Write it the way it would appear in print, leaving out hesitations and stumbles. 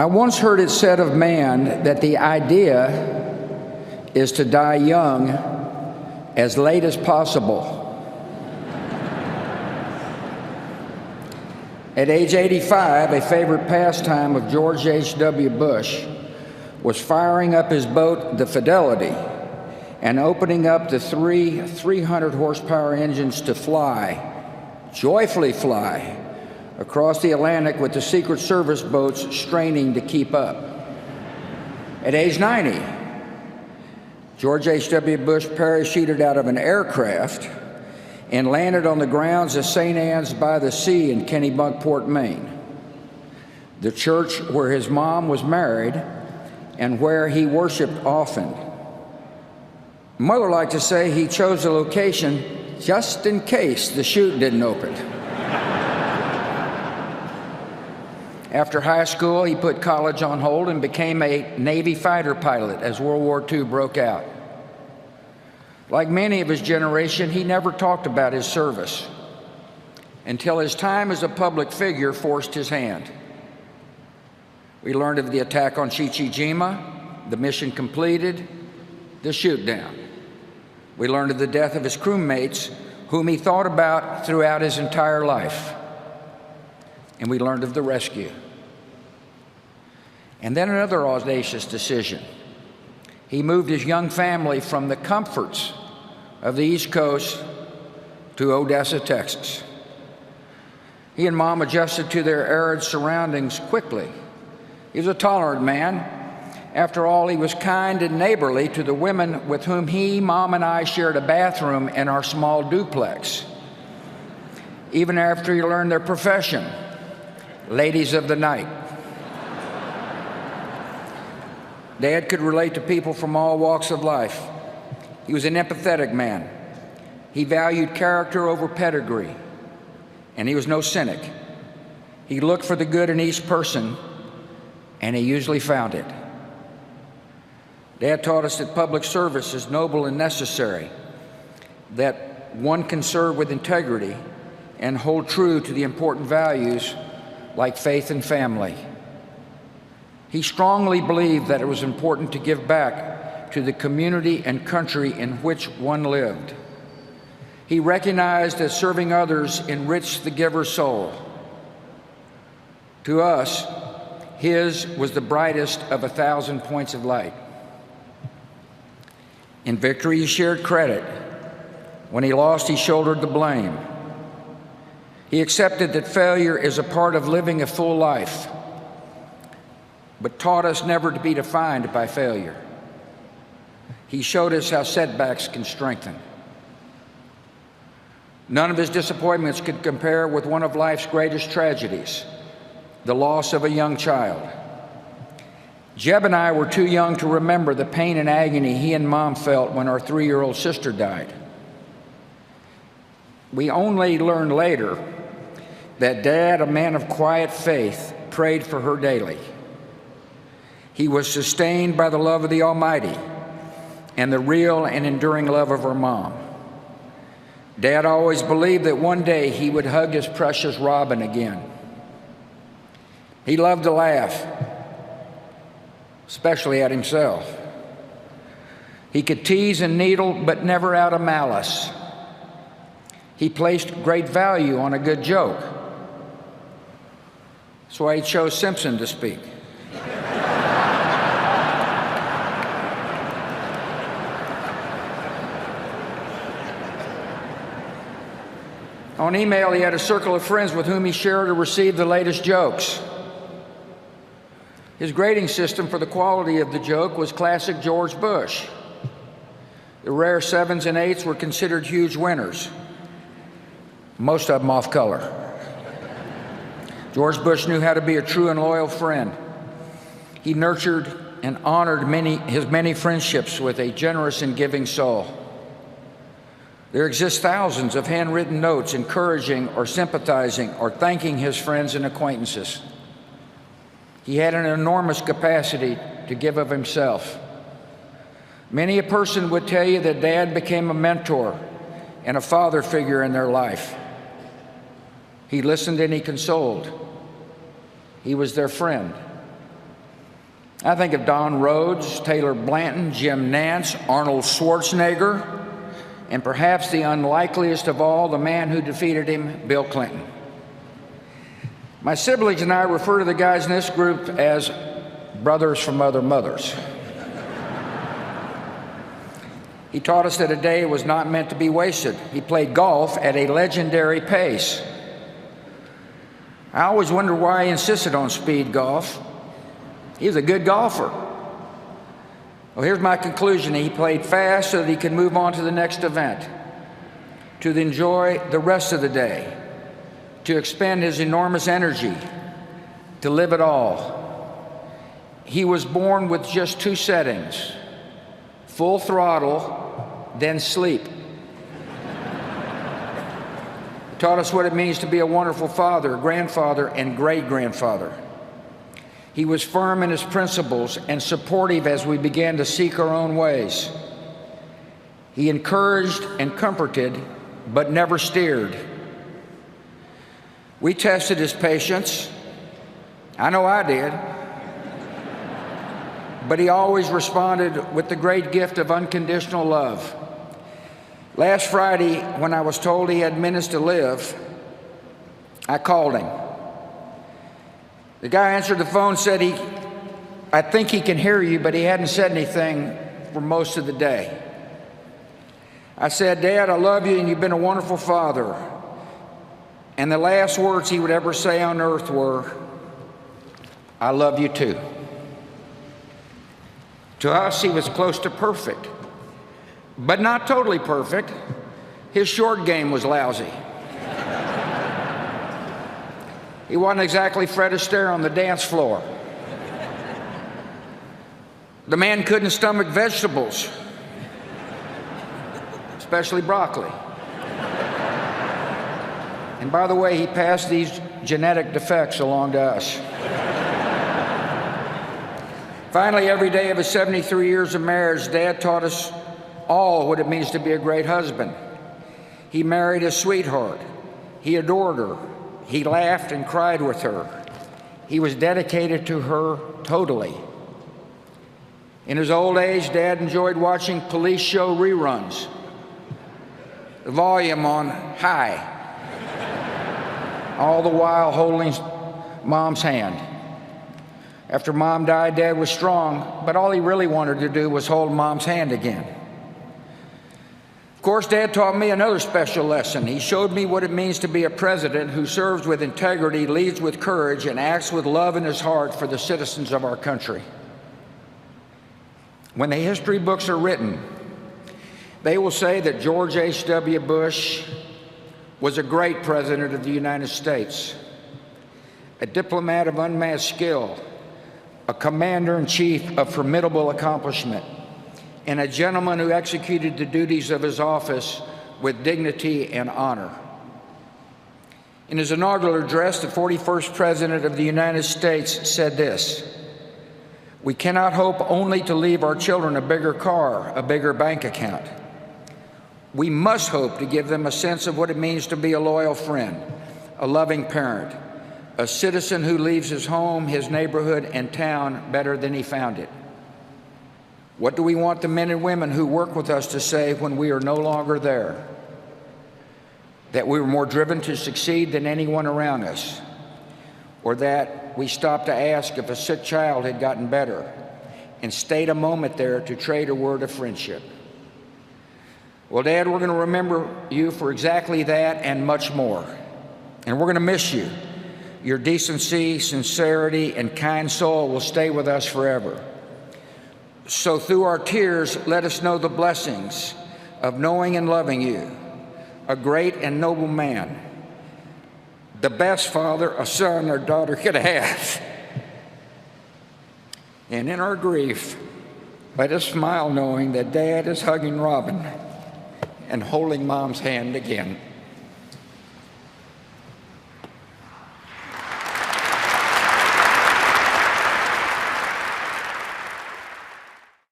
I once heard it said of man that the idea is to die young as late as possible. At age 85, a favorite pastime of George H.W. Bush was firing up his boat, the Fidelity, and opening up the 300 horsepower engines to fly, joyfully fly, across the Atlantic with the Secret Service boats straining to keep up. At age 90, George H.W. Bush parachuted out of an aircraft and landed on the grounds of St. Anne's by the Sea in Kennebunkport, Maine, the church where his mom was married and where he worshiped often. Mother liked to say he chose the location just in case the chute didn't open. After high school, he put college on hold and became a Navy fighter pilot as World War II broke out. Like many of his generation, he never talked about his service until his time as a public figure forced his hand. We learned of the attack on Chichijima, the mission completed, the shoot down. We learned of the death of his crewmates, whom he thought about throughout his entire life. And we learned of the rescue. And then another audacious decision. He moved his young family from the comforts of the East Coast to Odessa, Texas. He and Mom adjusted to their arid surroundings quickly. He was a tolerant man. After all, he was kind and neighborly to the women with whom he, Mom, and I shared a bathroom in our small duplex. Even after he learned their profession, ladies of the night. Dad could relate to people from all walks of life. He was an empathetic man. He valued character over pedigree, and he was no cynic. He looked for the good in each person, and he usually found it. Dad taught us that public service is noble and necessary, that one can serve with integrity and hold true to the important values like faith and family. He strongly believed that it was important to give back to the community and country in which one lived. He recognized that serving others enriched the giver's soul. To us, his was the brightest of 1,000 points of light. In victory, he shared credit. When he lost, he shouldered the blame. He accepted that failure is a part of living a full life, but taught us never to be defined by failure. He showed us how setbacks can strengthen. None of his disappointments could compare with one of life's greatest tragedies, the loss of a young child. Jeb and I were too young to remember the pain and agony he and Mom felt when our 3-year-old sister died. We only learned later that Dad, a man of quiet faith, prayed for her daily. He was sustained by the love of the Almighty and the real and enduring love of her mom. Dad always believed that one day he would hug his precious Robin again. He loved to laugh, especially at himself. He could tease and needle, but never out of malice. He placed great value on a good joke. That's why he chose Simpson to speak. On email, he had a circle of friends with whom he shared or received the latest jokes. His grading system for the quality of the joke was classic George Bush. The rare 7s and 8s were considered huge winners, most of them off color. George Bush knew how to be a true and loyal friend. He nurtured and honored his many friendships with a generous and giving soul. There exist thousands of handwritten notes encouraging or sympathizing or thanking his friends and acquaintances. He had an enormous capacity to give of himself. Many a person would tell you that Dad became a mentor and a father figure in their life. He listened and he consoled. He was their friend. I think of Don Rhodes, Taylor Blanton, Jim Nance, Arnold Schwarzenegger, and perhaps the unlikeliest of all, the man who defeated him, Bill Clinton. My siblings and I refer to the guys in this group as brothers from other mothers. He taught us that a day was not meant to be wasted. He played golf at a legendary pace. I always wondered why he insisted on speed golf. He was a good golfer. Well, here's my conclusion. He played fast so that he could move on to the next event, to enjoy the rest of the day, to expend his enormous energy, to live it all. He was born with just two settings: full throttle, then sleep. He taught us what it means to be a wonderful father, grandfather, and great-grandfather. He was firm in his principles and supportive as we began to seek our own ways. He encouraged and comforted, but never steered. We tested his patience. I know I did. But he always responded with the great gift of unconditional love. Last Friday, when I was told he had minutes to live, I called him. The guy answered the phone, said I think he can hear you, but he hadn't said anything for most of the day. I said, Dad, I love you and you've been a wonderful father. And the last words he would ever say on earth were, I love you too. To us, he was close to perfect, but not totally perfect. His short game was lousy. He wasn't exactly Fred Astaire on the dance floor. The man couldn't stomach vegetables, especially broccoli. And by the way, he passed these genetic defects along to us. Finally, every day of his 73 years of marriage, Dad taught us all what it means to be a great husband. He married his sweetheart. He adored her. He laughed and cried with her. He was dedicated to her totally. In his old age, Dad enjoyed watching police show reruns, the volume on high, all the while holding Mom's hand. After Mom died, Dad was strong, but all he really wanted to do was hold Mom's hand again. Of course, Dad taught me another special lesson. He showed me what it means to be a president who serves with integrity, leads with courage, and acts with love in his heart for the citizens of our country. When the history books are written, they will say that George H.W. Bush was a great president of the United States, a diplomat of unmatched skill, a commander-in-chief of formidable accomplishment, and a gentleman who executed the duties of his office with dignity and honor. In his inaugural address, the 41st President of the United States said this: "We cannot hope only to leave our children a bigger car, a bigger bank account. We must hope to give them a sense of what it means to be a loyal friend, a loving parent, a citizen who leaves his home, his neighborhood, and town better than he found it. What do we want the men and women who work with us to say when we are no longer there? That we were more driven to succeed than anyone around us, or that we stopped to ask if a sick child had gotten better and stayed a moment there to trade a word of friendship?" Well, Dad, we're going to remember you for exactly that and much more. And we're going to miss you. Your decency, sincerity, and kind soul will stay with us forever. So through our tears, let us know the blessings of knowing and loving you, a great and noble man, the best father a son or daughter could have. And in our grief, let us smile knowing that Dad is hugging Robin and holding Mom's hand again.